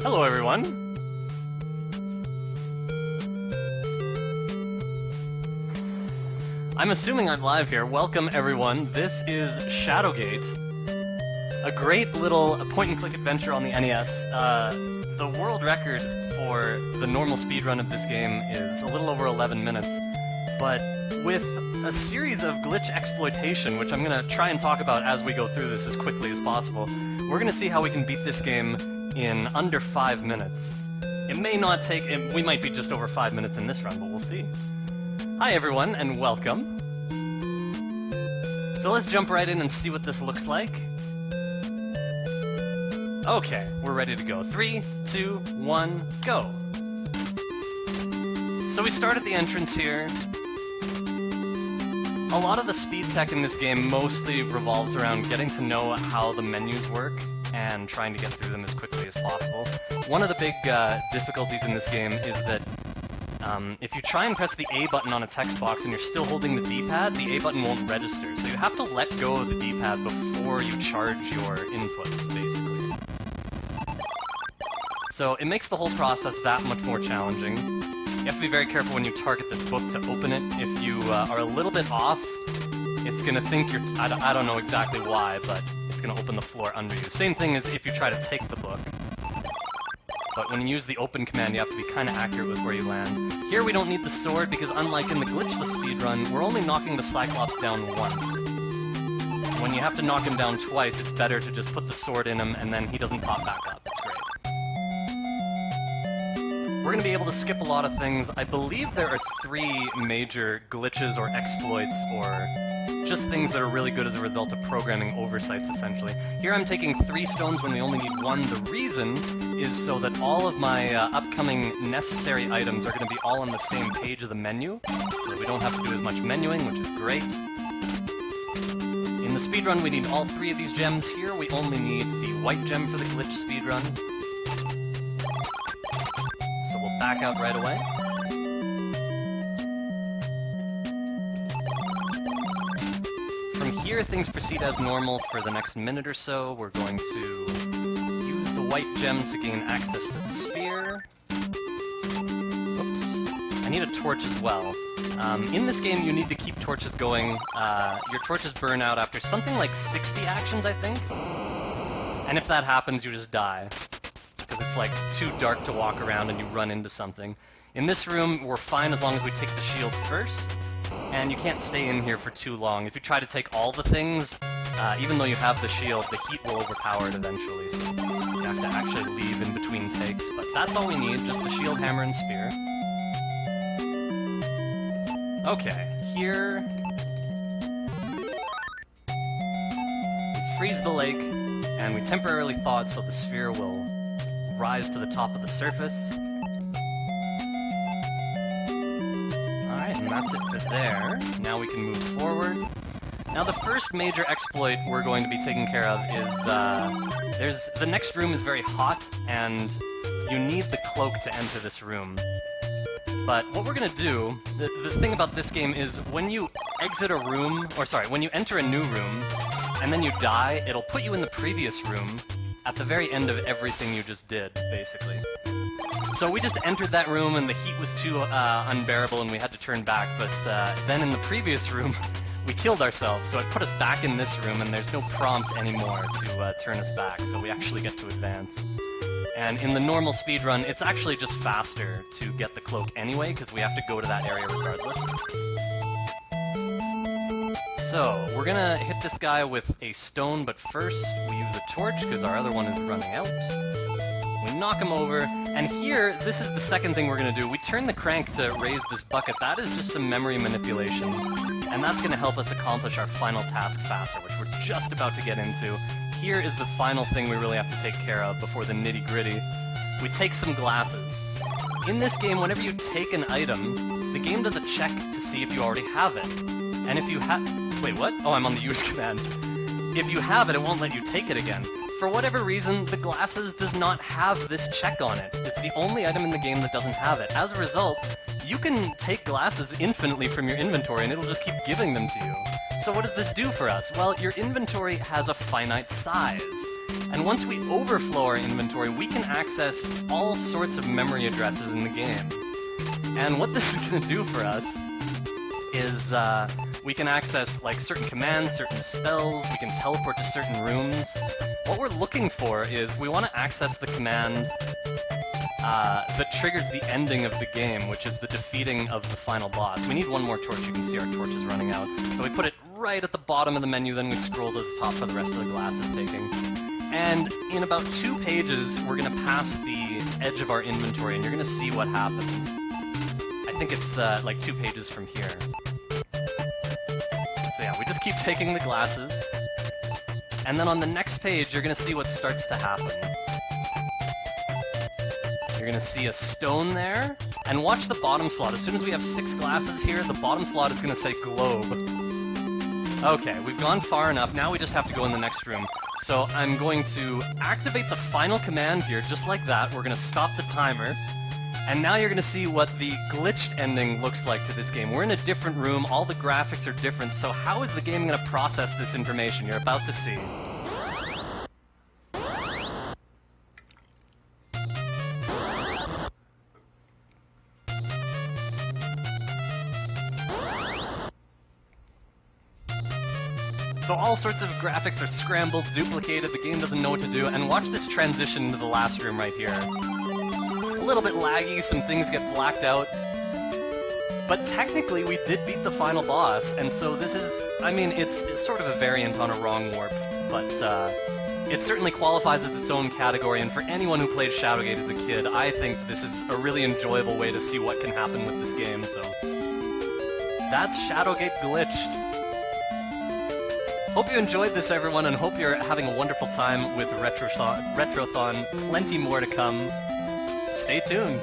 Hello, everyone. I'm assuming I'm live here. Welcome, everyone. This is Shadowgate, a great little point-and-click adventure on the NES. The world record for the normal speedrun of this game is a little over 11 minutes, but with a series of glitch exploitation, which I'm going to try and talk about as we go through this as quickly as possible, we're going to see how we can beat this game in under 5 minutes. It may not take... we might be just over 5 minutes in this run, but we'll see. Hi everyone, and welcome. So let's jump right in and see what this looks like. Okay, we're ready to go. 3, 2, 1, go! So we start at the entrance here. A lot of the speed tech in this game mostly revolves around getting to know how the menus work and trying to get through them as quickly as possible. One of the big difficulties in this game is that if you try and press the A button on a text box and you're still holding the D-pad, the A button won't register, so you have to let go of the D-pad before you charge your inputs, basically. So it makes the whole process that much more challenging. You have to be very careful when you target this book to open it. If you are a little bit off, it's going to think you're... I don't know exactly why, but it's going to open the floor under you. Same thing as if you try to take the book. But when you use the open command, you have to be kind of accurate with where you land. Here we don't need the sword, because unlike in the glitchless speedrun, we're only knocking the Cyclops down once. When you have to knock him down twice, it's better to just put the sword in him, and then he doesn't pop back up. It's great. We're going to be able to skip a lot of things. I believe there are 3 major glitches or exploits, or just things that are really good as a result of programming oversights, essentially. Here I'm taking 3 stones when we only need 1. The reason is so that all of my upcoming necessary items are going to be all on the same page of the menu, so that we don't have to do as much menuing, which is great. In the speedrun, we need all 3 of these gems. Here, we only need the white gem for the glitch speedrun. So we'll back out right away. From here, things proceed as normal for the next minute or so. We're going to use the white gem to gain access to the sphere. Oops. I need a torch as well. In this game, you need to keep torches going. Your torches burn out after something like 60 actions, I think. And if that happens, you just die. Because it's like too dark to walk around and you run into something. In this room, we're fine as long as we take the shield first. And you can't stay in here for too long. If you try to take all the things, even though you have the shield, the heat will overpower it eventually, so you have to actually leave in between takes. But that's all we need, just the shield, hammer, and spear. Okay, here... we freeze the lake, and we temporarily thaw it so the sphere will rise to the top of the surface. And that's it for there. Now we can move forward. Now the first major exploit we're going to be taking care of is, the next room is very hot, and you need the cloak to enter this room. But what we're going to do, the thing about this game is when you exit a room, or sorry, when you enter a new room, and then you die, it'll put you in the previous room at the very end of everything you just did, basically. So we just entered that room and the heat was too unbearable and we had to turn back, but then in the previous room we killed ourselves, so it put us back in this room and there's no prompt anymore to turn us back, so we actually get to advance. And in the normal speedrun, it's actually just faster to get the cloak anyway, because we have to go to that area regardless. So, we're gonna hit this guy with a stone, but first we use a torch, because our other one is running out. We knock him over, and here, this is the second thing we're going to do. We turn the crank to raise this bucket. That is just some memory manipulation, and that's going to help us accomplish our final task faster, which we're just about to get into. Here is the final thing we really have to take care of before the nitty-gritty. We take some glasses. In this game, whenever you take an item, the game does a check to see if you already have it. And if you have... Wait, what? Oh, I'm on the use command. If you have it, it won't let you take it again. For whatever reason, the glasses does not have this check on it. It's the only item in the game that doesn't have it. As a result, you can take glasses infinitely from your inventory and it'll just keep giving them to you. So what does this do for us? Well, your inventory has a finite size. And once we overflow our inventory, we can access all sorts of memory addresses in the game. And what this is going to do for us is we can access like certain commands, certain spells, we can teleport to certain rooms. What we're looking for is we want to access the command that triggers the ending of the game, which is the defeating of the final boss. We need one more torch. You can see our torch is running out. So we put it right at the bottom of the menu, then we scroll to the top for the rest of the glasses taking. And in about 2 pages, we're going to pass the edge of our inventory, and you're going to see what happens. I think it's like 2 pages from here. So yeah, we just keep taking the glasses, and then on the next page, you're going to see what starts to happen. You're going to see a stone there, and watch the bottom slot. As soon as we have 6 glasses here, the bottom slot is going to say globe. Okay, we've gone far enough. Now we just have to go in the next room. So I'm going to activate the final command here, just like that. We're going to stop the timer. And now you're going to see what the glitched ending looks like to this game. We're in a different room. All the graphics are different. So how is the game going to process this information? You're about to see. So all sorts of graphics are scrambled, duplicated, the game doesn't know what to do, and watch this transition into the last room right here. A little bit laggy, some things get blacked out, but technically we did beat the final boss, and so this is, I mean, it's sort of a variant on a wrong warp, but it certainly qualifies as its own category, and for anyone who played Shadowgate as a kid, I think this is a really enjoyable way to see what can happen with this game, so that's Shadowgate Glitched. Hope you enjoyed this, everyone, and hope you're having a wonderful time with Retrothon. Plenty more to come. Stay tuned.